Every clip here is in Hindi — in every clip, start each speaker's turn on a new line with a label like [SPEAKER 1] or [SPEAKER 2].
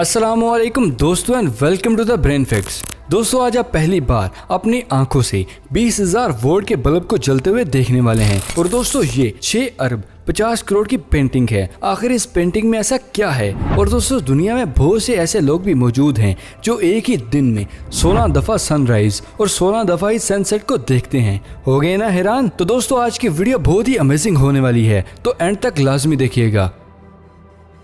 [SPEAKER 1] अस्सलामुअलैकुम दोस्तों and welcome to the brain facts. दोस्तों आज आप पहली बार अपनी आंखों से 20,000 वोल्ट के बल्ब को जलते हुए देखने वाले हैं। और दोस्तों ये 6 अरब 50 करोड़ की पेंटिंग है। आखिर इस पेंटिंग में ऐसा क्या है? और दोस्तों दुनिया में बहुत से ऐसे लोग भी मौजूद हैं जो एक ही दिन में 16 दफा सनराइज और 16 दफा ही सनसेट को देखते हैं। हो गए ना हैरान? तो दोस्तों आज की वीडियो बहुत ही अमेजिंग होने वाली है, तो एंड तक लाजमी देखिएगा।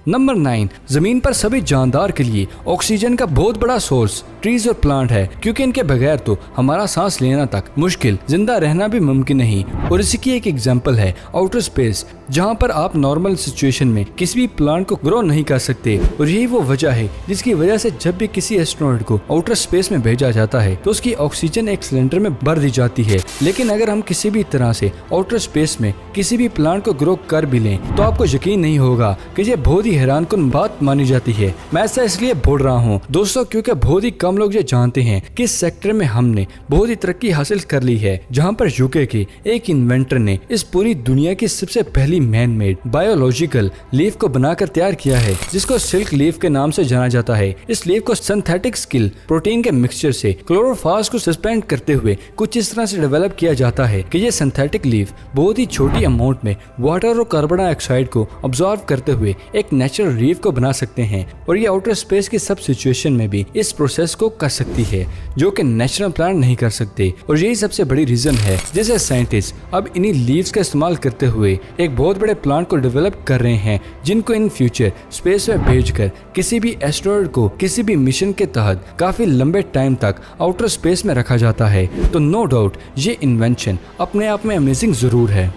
[SPEAKER 1] नंबर 9, जमीन पर सभी जानदार के लिए ऑक्सीजन का बहुत बड़ा सोर्स ट्रीज और प्लांट है, क्योंकि इनके बगैर तो हमारा सांस लेना तक मुश्किल, जिंदा रहना भी मुमकिन नहीं। और इसी की एक एग्जांपल है आउटर स्पेस, जहां पर आप नॉर्मल सिचुएशन में किसी भी प्लांट को ग्रो नहीं कर सकते। और यही वो वजह है जिसकी वजह से जब भी किसी एस्ट्रोनॉट को आउटर स्पेस में भेजा जाता है तो उसकी ऑक्सीजन एक सिलेंडर में भर दी जाती है। लेकिन अगर हम किसी भी तरह से आउटर स्पेस में किसी भी प्लांट को ग्रो कर भी लें तो आपको यकीन नहीं होगा कि ये बहुत ही हैरानकुन बात मानी जाती है। मैं ऐसा इसलिए बोल रहा हूँ दोस्तों क्योंकि बहुत ही कम लोग ये जानते हैं कि इस सेक्टर में हमने बहुत ही तरक्की हासिल कर ली है, जहाँ पर यूके के एक इन्वेंटर ने इस पूरी दुनिया की सबसे पहली मैन मेड बायोलॉजिकल लीफ को बनाकर तैयार किया है, जिसको सिल्क लीफ के नाम से जाना जाता है। इस लीफ को सिंथेटिक स्किल प्रोटीन के मिक्सचर से क्लोरोफास को सस्पेंड करते हुए कुछ इस तरह से डेवलप किया जाता है कि ये सिंथेटिक लीफ बहुत ही छोटी अमाउंट में वाटर और कार्बन डाइऑक्साइड को ऑब्जॉर्व करते हुए एक नेचुरल लीफ को बना सकते हैं। और ये आउटर स्पेस की सब सिचुएशन में भी इस प्रोसेस को कर सकती है, जो कि नेचुरल प्लांट नहीं कर सकते। और यही सबसे बड़ी रीजन है जिसे साइंटिस्ट अब इन्हीं लीव्स का इस्तेमाल करते हुए एक बहुत बड़े प्लांट को डेवलप कर रहे हैं, जिनको इन फ्यूचर स्पेस में भेजकर किसी भी एस्ट्रॉयड को किसी भी मिशन के तहत काफी लंबे टाइम तक आउटर स्पेस में रखा जाता है। तो नो डाउट ये इन्वेंशन अपने आप में अमेजिंग जरूर है।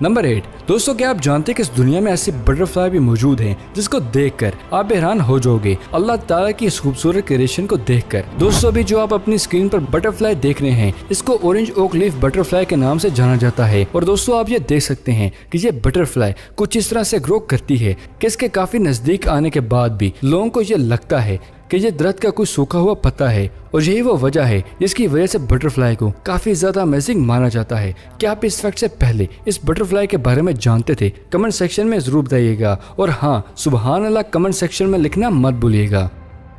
[SPEAKER 1] नंबर 8, दोस्तों क्या आप जानते हैं कि इस दुनिया में ऐसी बटरफ्लाई भी मौजूद हैं जिसको देखकर आप हैरान हो जाओगे अल्लाह ताला की इस खूबसूरत क्रिएशन को देखकर। दोस्तों अभी जो आप अपनी स्क्रीन पर बटरफ्लाई देख रहे हैं इसको ऑरेंज ओक लीफ बटरफ्लाई के नाम से जाना जाता है। और दोस्तों आप ये देख सकते हैं कि ये बटरफ्लाई कुछ इस तरह से ग्रो करती है कि इसके काफी नजदीक आने के बाद भी लोगों को ये लगता है कि ये दरख्त का कोई सूखा हुआ पत्ता है। और यही वो वजह है जिसकी वजह से बटरफ्लाई को काफी ज्यादा अमेजिंग माना जाता है। क्या आप इस फैक्ट से पहले इस बटरफ्लाई के बारे में जानते थे? कमेंट सेक्शन में जरूर बताइएगा। और हाँ, सुबहान अल्लाह कमेंट सेक्शन में लिखना मत भूलिएगा।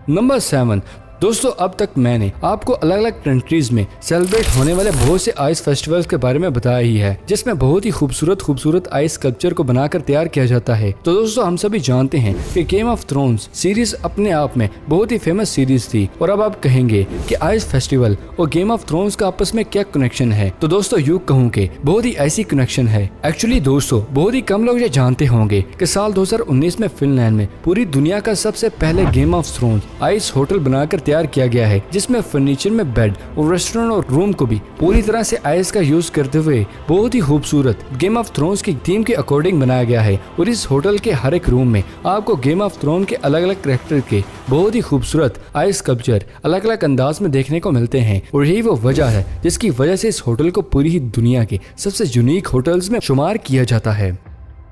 [SPEAKER 1] नंबर 7, दोस्तों अब तक मैंने आपको अलग अलग कंट्रीज में सेलिब्रेट होने वाले बहुत से आइस फेस्टिवल्स के बारे में बताया ही है, जिसमें बहुत ही खूबसूरत आइस स्कल्पचर को बनाकर तैयार किया जाता है। तो दोस्तों हम सभी जानते हैं कि गेम ऑफ थ्रोन्स सीरीज अपने आप में बहुत ही फेमस सीरीज थी। और अब आप कहेंगे कि आइस फेस्टिवल और गेम ऑफ थ्रोन्स का आपस में क्या कनेक्शन है? तो दोस्तों यूं कहूँ कि बहुत ही ऐसी कनेक्शन है। एक्चुअली दोस्तों बहुत ही कम लोग ये जानते होंगे कि साल 2019 में फिनलैंड में पूरी दुनिया का सबसे पहले game of thrones ice hotel बनाकर तैयार किया गया है, जिसमें फर्नीचर में बेड और रेस्टोरेंट और रूम को भी पूरी तरह से आइस का यूज करते हुए बहुत ही खूबसूरत गेम ऑफ थ्रोन्स की थीम के अकॉर्डिंग बनाया गया है। और इस होटल के हर एक रूम में आपको गेम ऑफ थ्रोन के अलग अलग कैरेक्टर के बहुत ही खूबसूरत आइस स्कल्पचर अलग अलग अंदाज में देखने को मिलते हैं। और यही वो वजह है जिसकी वजह से इस होटल को पूरी ही दुनिया के सबसे यूनिक होटल्स में शुमार किया जाता है।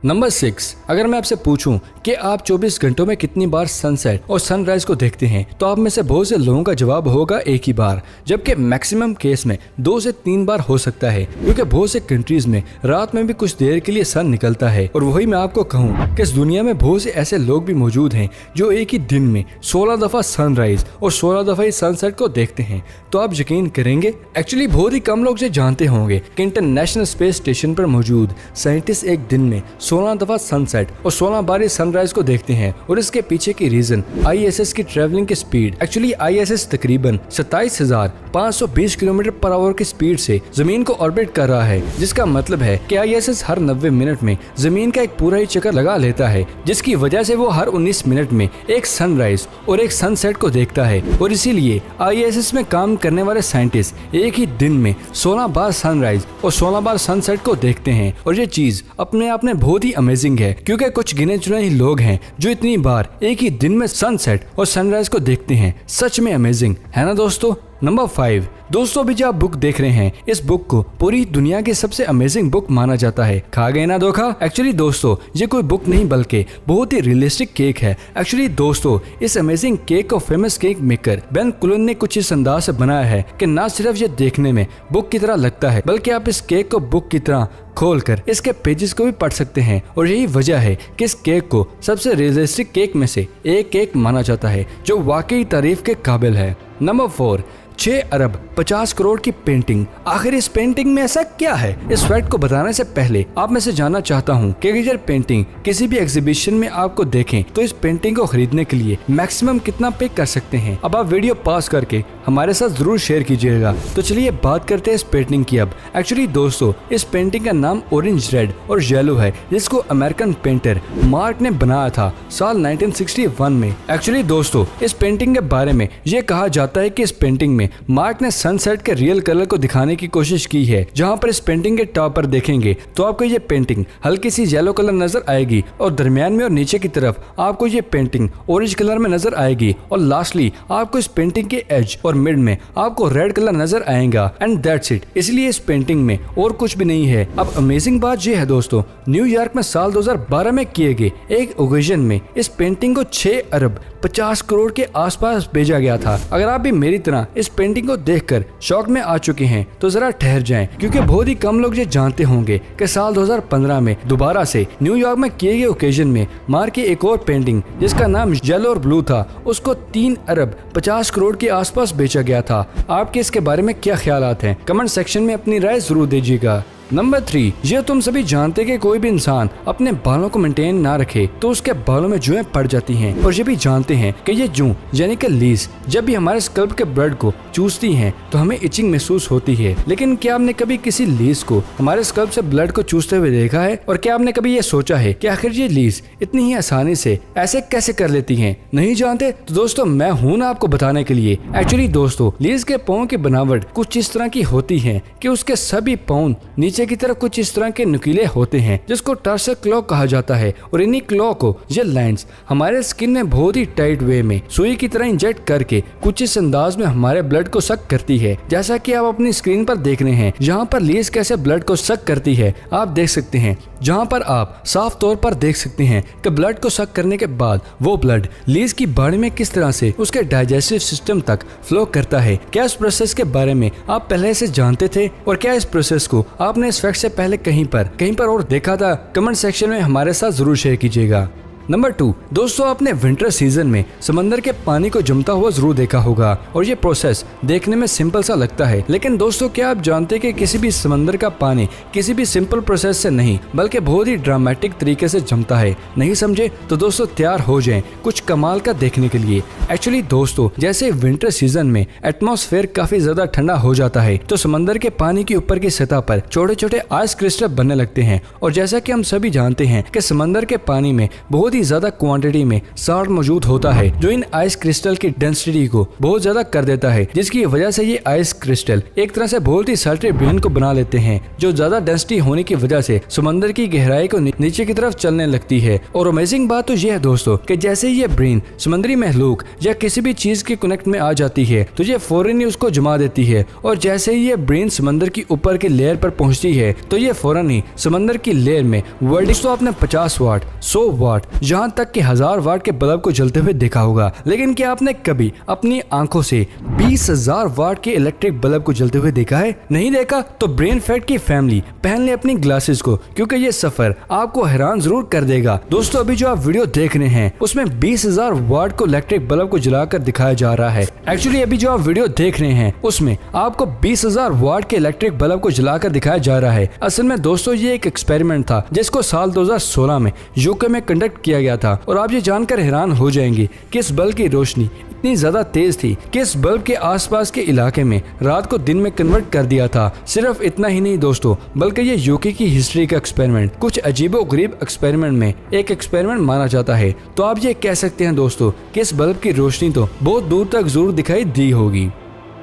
[SPEAKER 1] नंबर 6, अगर मैं आपसे पूछूं कि आप 24 घंटों में कितनी बार सनसेट और सनराइज को देखते हैं तो आप में से बहुत से लोगों का जवाब होगा एक ही बार, जबकि मैक्सिमम केस में 2 से 3 बार हो सकता है, क्योंकि बहुत से कंट्रीज में रात में भी कुछ देर के लिए सन निकलता है। और वही मैं आपको कहूँ कि इस दुनिया में बहुत से ऐसे लोग भी मौजूद हैं जो एक ही दिन में 16 दफा सनराइज और 16 दफा ही सनसेट को देखते हैं। तो आप यकीन करेंगे एक्चुअली बहुत ही कम लोग ये जानते होंगे कि इंटरनेशनल स्पेस स्टेशन पर मौजूद साइंटिस्ट एक दिन में 16 दफा सनसेट और 16 बार सनराइज को देखते हैं। और इसके पीछे की रीजन आईएसएस की ट्रैवलिंग की स्पीड। एक्चुअली आईएसएस तकरीबन 27,520 किलोमीटर पर आवर की स्पीड से जमीन को ऑर्बिट कर रहा है, जिसका मतलब है कि आईएसएस हर 90 मिनट में जमीन का एक पूरा ही चक्कर लगा लेता है, जिसकी वजह से वो हर 19 मिनट में एक सनराइज और एक सनसेट को देखता है। और इसीलिए आईएसएस में काम करने वाले साइंटिस्ट एक ही दिन में 16 बार सनराइज और 16 बार सनसेट को देखते हैं। और ये चीज अपने आप में बहुत ही अमेजिंग है, क्योंकि कुछ गिने चुने ही लोग हैं जो इतनी बार एक ही दिन में सनसेट और सनराइज को देखते हैं। सच में अमेजिंग है ना दोस्तों? नंबर 5, दोस्तों अभी जो आप बुक देख रहे हैं, इस बुक को पूरी दुनिया की सबसे अमेजिंग बुक माना जाता है। खा गए ना धोखा। एक्चुअली दोस्तों ये कोई बुक नहीं बल्कि बहुत ही रियलिस्टिक केक है। एक्चुअली दोस्तों इस अमेजिंग केक को फेमस केक मेकर बेन कुलन ने कुछ इस अंदाज से बनाया है कि ना सिर्फ ये देखने में बुक की तरह लगता है बल्कि आप इस केक को बुक की तरह खोलकर इसके पेजेस को भी पढ़ सकते हैं। और यही वजह है कि इस केक को सबसे रियलिस्टिक केक में से एक केक माना जाता है जो वाकई तारीफ के काबिल है। नंबर 4, 6 अरब 50 करोड़ की पेंटिंग। आखिर इस पेंटिंग में ऐसा क्या है? इस फैक्ट को बताने से पहले आप में से जानना चाहता हूँ कि अगर पेंटिंग किसी भी एग्जीबिशन में आपको देखें तो इस पेंटिंग को खरीदने के लिए मैक्सिमम कितना पे कर सकते हैं। अब आप वीडियो पॉज करके हमारे साथ जरूर शेयर कीजिएगा। तो चलिए बात करते हैं इस पेंटिंग की अब। एक्चुअली दोस्तों इस पेंटिंग का नाम ऑरेंज, रेड और येलो है, जिसको अमेरिकन पेंटर मार्क ने बनाया था साल 1961 में। एक्चुअली दोस्तों इस पेंटिंग के बारे में ये कहा जाता है कि इस पेंटिंग में मार्क ने सनसेट के रियल कलर को दिखाने की कोशिश की है। जहां पर इस पेंटिंग के टॉप पर देखेंगे तो आपको ये पेंटिंग हल्की सी येलो कलर नजर आएगी और दरमियान में और नीचे की तरफ आपको ये पेंटिंग ऑरेंज कलर में नजर आएगी और लास्टली आपको इस पेंटिंग के एज और मिड में आपको रेड कलर नजर आएगा एंड दैट्स इट। इसलिए इस पेंटिंग में और कुछ भी नहीं है। अब अमेजिंग बात ये है दोस्तों, न्यूयॉर्क में साल 2012 में किए गए एक ओकेजन में इस पेंटिंग को 6 अरब 50 करोड़ के आसपास भेजा गया था। अगर आप भी मेरी तरह इस पेंटिंग को देखकर शॉक में आ चुके हैं तो जरा ठहर जाएं, क्योंकि बहुत ही कम लोग ये जानते होंगे कि साल 2015 में दोबारा से न्यूयॉर्क में किए गए ओकेजन में मार्क की एक और पेंटिंग जिसका नाम येलो और ब्लू था, उसको 3 अरब 50 करोड़ के आसपास बेचा गया था। आपके इसके बारे में क्या ख्यालात हैं? कमेंट सेक्शन में अपनी राय जरूर दीजिएगा। नंबर 3, ये तुम सभी जानते कि कोई भी इंसान अपने बालों को मेंटेन ना रखे तो उसके बालों में जुएं पड़ जाती हैं। और ये भी जानते हैं कि ये जू यानी कि लीज जब भी हमारे स्कल्प के ब्लड को चूसती हैं तो हमें इचिंग महसूस होती है। लेकिन क्या आपने कभी किसी लीज को हमारे स्कल्प से ब्लड को चूसते हुए देखा है? और क्या आपने कभी ये सोचा है कि आखिर ये लीज इतनी ही आसानी से ऐसे कैसे कर लेती है? नहीं जानते? तो दोस्तों मैं हूँ ना आपको बताने के लिए। एक्चुअली दोस्तों लीज के पाँव की बनावट कुछ इस तरह की होती है कि उसके सभी पाँव नीचे की तरफ कुछ इस तरह के नुकीले होते हैं जिसको टर्सर क्लॉ कहा जाता है। और इन्हीं क्लॉ को ये लाइंस हमारे स्किन में बहुत ही टाइट वे में सुई की तरह इंजेक्ट करके कुछ इस अंदाज में हमारे ब्लड को सक करती है। जैसा कि आप अपनी स्क्रीन पर देख रहे हैं, यहाँ पर लीज कैसे ब्लड को सक करती है आप देख सकते हैं। जहाँ पर आप साफ तौर पर देख सकते हैं कि ब्लड को सक करने के बाद वो ब्लड लीज की बॉडी में किस तरह से उसके डाइजेस्टिव सिस्टम तक फ्लो करता है। क्या इस प्रोसेस के बारे में आप पहले से जानते थे? और क्या इस प्रोसेस को आपने इस फैक्ट से पहले कहीं पर और देखा था? कमेंट सेक्शन में हमारे साथ जरूर शेयर कीजिएगा। नंबर 2, दोस्तों आपने विंटर सीजन में समंदर के पानी को जमता हुआ जरूर देखा होगा और ये प्रोसेस देखने में सिंपल सा लगता है। लेकिन दोस्तों क्या आप जानते हैं कि किसी भी समंदर का पानी किसी भी सिंपल प्रोसेस से नहीं बल्कि बहुत ही ड्रामेटिक तरीके से जमता है? नहीं समझे? तो दोस्तों तैयार हो जाएं कुछ कमाल का देखने के लिए। एक्चुअली दोस्तों जैसे विंटर सीजन में एटमॉस्फेयर काफी ज्यादा ठंडा हो जाता है तो समंदर के पानी की ऊपर की सतह पर छोटे छोटे आइस क्रिस्टल बनने लगते हैं। और जैसा कि हम सभी जानते हैं कि समंदर के पानी में बहुत ज्यादा क्वांटिटी में साल्ट मौजूद होता है जो इन आइस क्रिस्टल की डेंसिटी को बहुत ज्यादा कर देता है, जिसकी वजह से ये आइस क्रिस्टल एक तरह से बहुत ही साल्टी ब्रेन को बना लेते हैं जो ज्यादा डेंसिटी होने की वजह से समंदर की गहराई को नीचे की तरफ चलने लगती है। और अमेजिंग बात तो ये है दोस्तों कि जैसे ये ब्रेन समुद्री महलूक या किसी भी चीज के कनेक्ट में आ जाती है तो ये फौरन ही उसको जमा देती है। और जैसे ही ये ब्रेन समंदर की ऊपर की लेयर पर पहुंचती है तो ये फौरन ही समंदर की लेयर में वर्ल्ड तो आपने 50 वाट 100 वाट यहाँ तक कि 1000 वाट के बल्ब को जलते हुए देखा होगा। लेकिन क्या आपने कभी अपनी आंखों से 20,000 वाट के इलेक्ट्रिक बल्ब को जलते हुए देखा है? नहीं देखा? तो ब्रेन फैक्ट की फैमिली पहन ले अपनी ग्लासेस को, क्योंकि ये सफर आपको हैरान जरूर कर देगा। दोस्तों अभी जो आप वीडियो देख रहे हैं उसमें 20,000 वाट को इलेक्ट्रिक बल्ब को जलाकर दिखाया जा रहा है। एक्चुअली अभी जो आप वीडियो देख रहे हैं उसमें आपको 20,000 वाट के इलेक्ट्रिक बल्ब को जलाकर दिखाया जा रहा है। असल में दोस्तों ये एक एक्सपेरिमेंट था जिसको साल 2016 में यूके में कंडक्ट किया गया था। और आप ये जानकर हैरान हो जाएंगे कि इस बल्ब की रोशनी इतनी ज्यादा तेज थी कि इस बल्ब के आसपास के इलाके में रात को दिन में कन्वर्ट कर दिया था। सिर्फ इतना ही नहीं दोस्तों, बल्कि ये यूके की हिस्ट्री का एक्सपेरिमेंट कुछ अजीबोगरीब एक्सपेरिमेंट में एक एक्सपेरिमेंट माना जाता है। तो आप ये कह सकते हैं दोस्तों कि इस बल्ब की रोशनी तो बहुत दूर तक जरूर दिखाई दी होगी।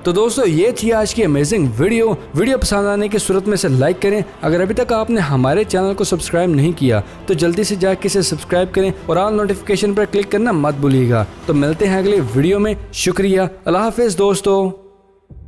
[SPEAKER 1] तो दोस्तों ये थी आज की अमेजिंग वीडियो पसंद आने की सूरत में से लाइक करें। अगर अभी तक आपने हमारे चैनल को सब्सक्राइब नहीं किया तो जल्दी से जाकर इसे सब्सक्राइब करें और ऑल नोटिफिकेशन पर क्लिक करना मत भूलिएगा। तो मिलते हैं अगले वीडियो में। शुक्रिया, अल्लाह हाफिज दोस्तों।